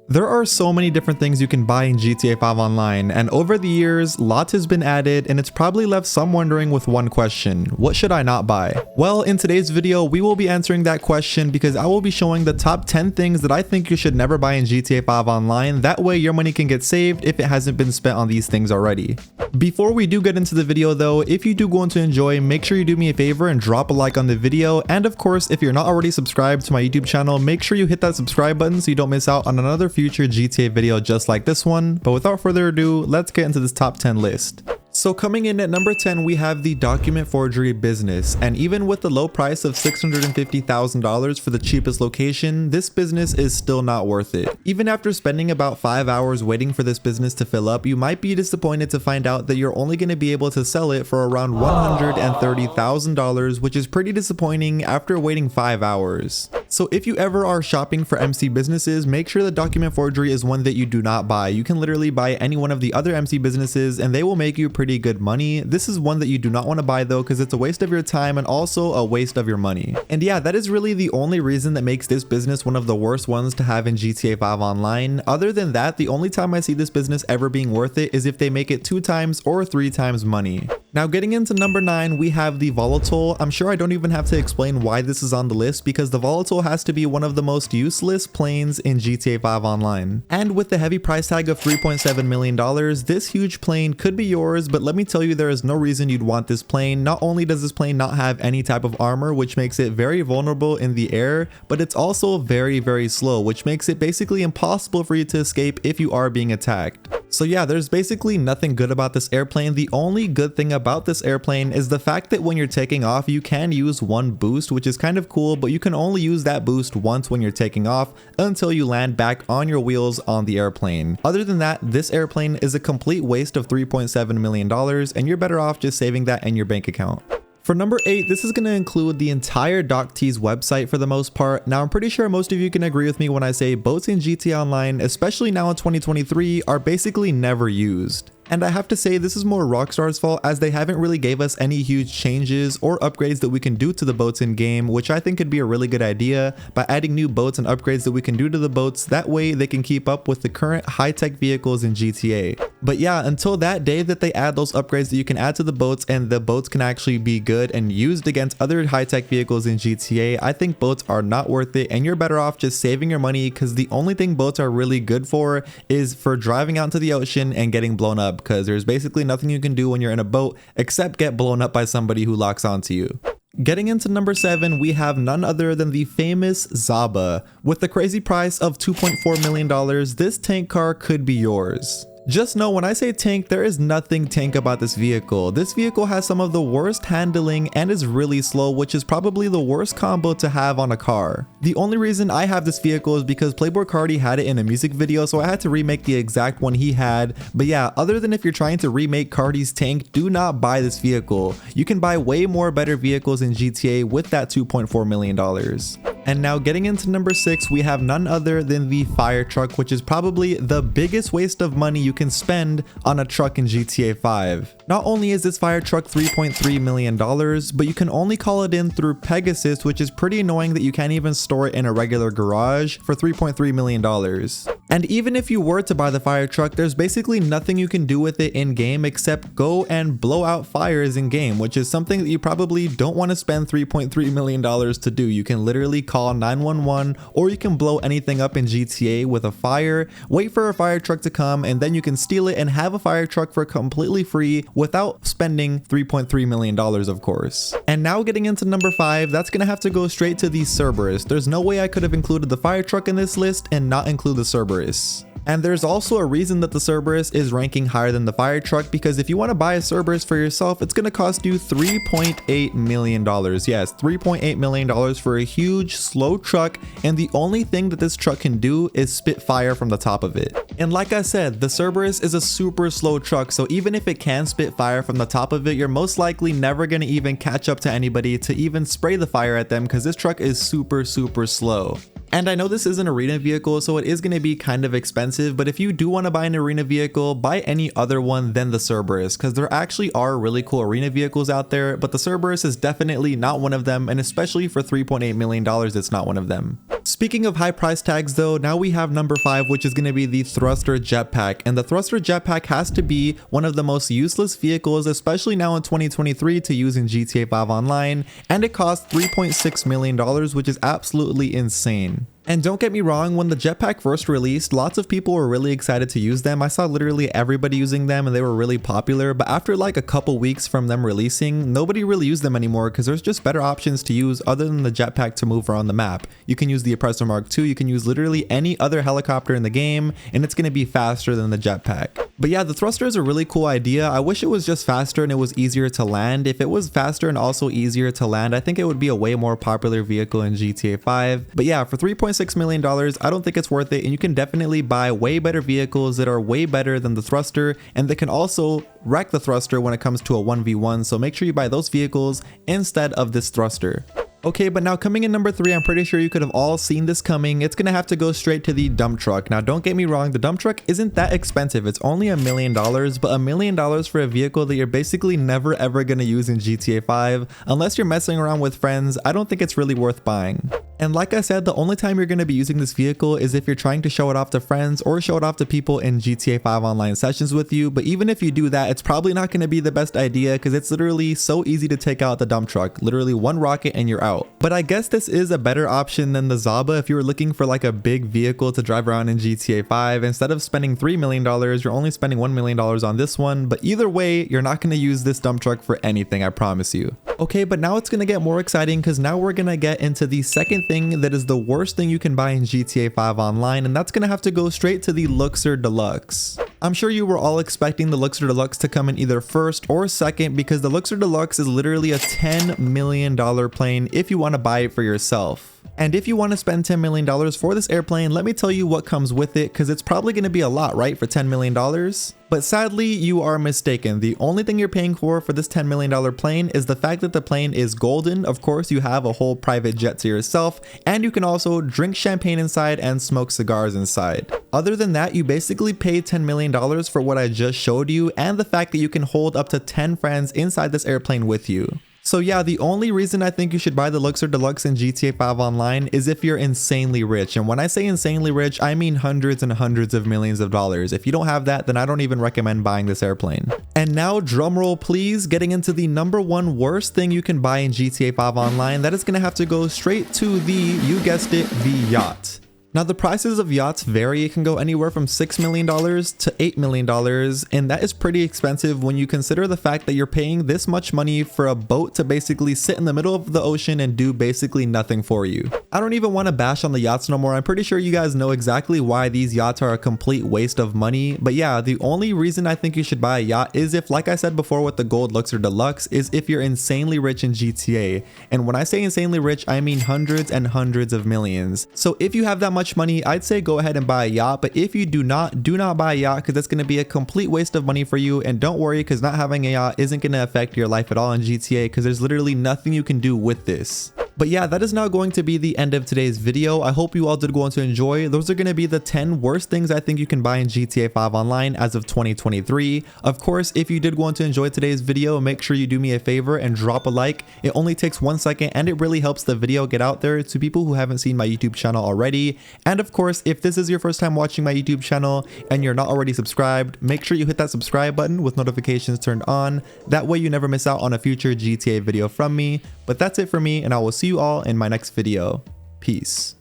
There are so many different things you can buy in GTA 5 Online, and over the years, lots has been added, and it's probably left some wondering with one question: what should I not buy? Well, in today's video, we will be answering that question because I will be showing the top 10 things that I think you should never buy in GTA 5 Online. That way your money can get saved if it hasn't been spent on these things already. Before we do get into the video though, if you do go on to enjoy, make sure you do me a favor and drop a like on the video, and of course, if you're not already subscribed to my YouTube channel, make sure you hit that subscribe button so you don't miss out on another future GTA video just like this one. But without further ado, let's get into this top 10 list. So coming in at number 10, we have the document forgery business, and even with the low price of $650,000 for the cheapest location, this business is still not worth it. Even after spending about 5 hours waiting for this business to fill up, you might be disappointed to find out that you're only going to be able to sell it for around $130,000, which is pretty disappointing after waiting 5 hours. So if you ever are shopping for MC businesses, make sure the document forgery is one that you do not buy. You can literally buy any one of the other MC businesses and they will make you pretty good money. This is one that you do not want to buy though, because it's a waste of your time and also a waste of your money. And yeah, that is really the only reason that makes this business one of the worst ones to have in GTA 5 Online. Other than that, the only time I see this business ever being worth it is if they make it 2 times or 3 times money. Now getting into number 9, we have the Volatile. I'm sure I don't even have to explain why this is on the list because the Volatile has to be one of the most useless planes in GTA 5 Online. And with the heavy price tag of $3.7 million, this huge plane could be yours, but let me tell you, there is no reason you'd want this plane. Not only does this plane not have any type of armor, which makes it very vulnerable in the air, but it's also very slow, which makes it basically impossible for you to escape if you are being attacked. So yeah, there's basically nothing good about this airplane. The only good thing about this airplane is the fact that when you're taking off, you can use one boost, which is kind of cool, but you can only use that boost once when you're taking off until you land back on your wheels on the airplane. Other than that, this airplane is a complete waste of $3.7 million, and you're better off just saving that in your bank account. For number 8, this is going to include the entire DocTease website for the most part. Now I'm pretty sure most of you can agree with me when I say boats in GTA Online, especially now in 2023, are basically never used. And I have to say, this is more Rockstar's fault as they haven't really gave us any huge changes or upgrades that we can do to the boats in game, which I think could be a really good idea by adding new boats and upgrades that we can do to the boats. That way they can keep up with the current high-tech vehicles in GTA. But yeah, until that day that they add those upgrades that you can add to the boats and the boats can actually be good and used against other high-tech vehicles in GTA, I think boats are not worth it and you're better off just saving your money, because the only thing boats are really good for is for driving out into the ocean and getting blown up, because there's basically nothing you can do when you're in a boat except get blown up by somebody who locks onto you. Getting into number 7, we have none other than the famous Zaba. With the crazy price of $2.4 million, this tank car could be yours. Just know when I say tank, there is nothing tank about this vehicle. This vehicle has some of the worst handling and is really slow, which is probably the worst combo to have on a car. The only reason I have this vehicle is because Playboi Carti had it in a music video, so I had to remake the exact one he had. But yeah, other than if you're trying to remake Carti's tank, do not buy this vehicle. You can buy way more better vehicles in GTA with that $2.4 million. And now getting into number 6, we have none other than the fire truck, which is probably the biggest waste of money you can spend on a truck in GTA 5. Not only is this fire truck $3.3 million, but you can only call it in through Pegasus, which is pretty annoying that you can't even store it in a regular garage for $3.3 million. And even if you were to buy the fire truck, there's basically nothing you can do with it in game except go and blow out fires in game, which is something that you probably don't want to spend $3.3 million to do. You can literally call 911, or you can blow anything up in GTA with a fire, wait for a fire truck to come, and then you can steal it and have a fire truck for completely free without spending $3.3 million, of course. And now getting into number 5, that's gonna have to go straight to the Cerberus. There's no way I could have included the fire truck in this list and not include the Cerberus. And there's also a reason that the Cerberus is ranking higher than the fire truck, because if you want to buy a Cerberus for yourself, it's going to cost you $3.8 million. Yes, $3.8 million for a huge, slow truck, and the only thing that this truck can do is spit fire from the top of it. And like I said, the Cerberus is a super slow truck, so even if it can spit fire from the top of it, you're most likely never going to even catch up to anybody to even spray the fire at them, because this truck is super slow. And I know this is an arena vehicle, so it is going to be kind of expensive, but if you do want to buy an arena vehicle, buy any other one than the Cerberus, because there actually are really cool arena vehicles out there, but the Cerberus is definitely not one of them, and especially for $3.8 million, it's not one of them. Speaking of high price tags though, now we have number 5, which is going to be the Thruster Jetpack, and the Thruster Jetpack has to be one of the most useless vehicles, especially now in 2023, to use in GTA 5 Online, and it costs $3.6 million, which is absolutely insane. And don't get me wrong, when the jetpack first released, lots of people were really excited to use them. I saw literally everybody using them and they were really popular, but after like a couple weeks from them releasing, nobody really used them anymore because there's just better options to use other than the jetpack to move around the map. You can use the Oppressor Mark II, you can use literally any other helicopter in the game, and it's going to be faster than the jetpack. But yeah, the Thruster is a really cool idea. I wish it was just faster and it was easier to land. If it was faster and also easier to land, I think it would be a way more popular vehicle in GTA 5. But yeah, for $3.6 million, I don't think it's worth it, and you can definitely buy way better vehicles that are way better than the Thruster, and that can also wreck the Thruster when it comes to a 1v1, so make sure you buy those vehicles instead of this Thruster. Okay, but now coming in number 3, I'm pretty sure you could have all seen this coming. It's gonna have to go straight to the dump truck. Now don't get me wrong, the dump truck isn't that expensive. It's only $1 million, but $1 million for a vehicle that you're basically never ever gonna use in GTA 5. Unless you're messing around with friends, I don't think it's really worth buying. And like I said, the only time you're gonna be using this vehicle is if you're trying to show it off to friends or show it off to people in GTA 5 Online sessions with you. But even if you do that, it's probably not gonna be the best idea because it's literally so easy to take out the dump truck. Literally one rocket and you're out. But I guess this is a better option than the Zaba if you were looking for like a big vehicle to drive around in GTA 5. Instead of spending $3 million, you're only spending $1 million on this one. But either way, you're not going to use this dump truck for anything, I promise you. Okay, but now it's going to get more exciting because now we're going to get into the second thing that is the worst thing you can buy in GTA 5 Online, and that's going to have to go straight to the Luxor Deluxe. I'm sure you were all expecting the Luxor Deluxe to come in either first or second because the Luxor Deluxe is literally a $10 million plane if you want to buy it for yourself. And if you want to spend $10 million for this airplane, let me tell you what comes with it, because it's probably going to be a lot, right, for $10 million? But sadly, you are mistaken. The only thing you're paying for this $10 million plane is the fact that the plane is golden. Of course, you have a whole private jet to yourself, and you can also drink champagne inside and smoke cigars inside. Other than that, you basically pay $10 million for what I just showed you, and the fact that you can hold up to 10 friends inside this airplane with you. So yeah, the only reason I think you should buy the Luxor Deluxe in GTA 5 Online is if you're insanely rich. And when I say insanely rich, I mean hundreds and hundreds of millions of dollars. If you don't have that, then I don't even recommend buying this airplane. And now, drumroll please, getting into the number 1 worst thing you can buy in GTA 5 Online, that is going to have to go straight to the, you guessed it, the Yacht. Now the prices of yachts vary. It can go anywhere from $6 million to $8 million, and that is pretty expensive when you consider the fact that you're paying this much money for a boat to basically sit in the middle of the ocean and do basically nothing for you. I don't even want to bash on the yachts no more. I'm pretty sure you guys know exactly why these yachts are a complete waste of money. But yeah, the only reason I think you should buy a yacht is if, like I said before with the gold Luxor Deluxe, is if you're insanely rich in GTA. And when I say insanely rich, I mean hundreds and hundreds of millions. So if you have that much money, I'd say go ahead and buy a yacht. But if you do not buy a yacht, because that's going to be a complete waste of money for you. And don't worry, because not having a yacht isn't going to affect your life at all in GTA, because there's literally nothing you can do with this. But yeah, that is now going to be the end of today's video. I hope you all did go on to enjoy. Those are going to be the 10 worst things I think you can buy in GTA 5 Online as of 2023. Of course, if you did go on to enjoy today's video, make sure you do me a favor and drop a like. It only takes 1 second and it really helps the video get out there to people who haven't seen my YouTube channel already. And of course, if this is your first time watching my YouTube channel and you're not already subscribed, make sure you hit that subscribe button with notifications turned on. That way you never miss out on a future GTA video from me. But that's it for me, and I will see you all in my next video. Peace.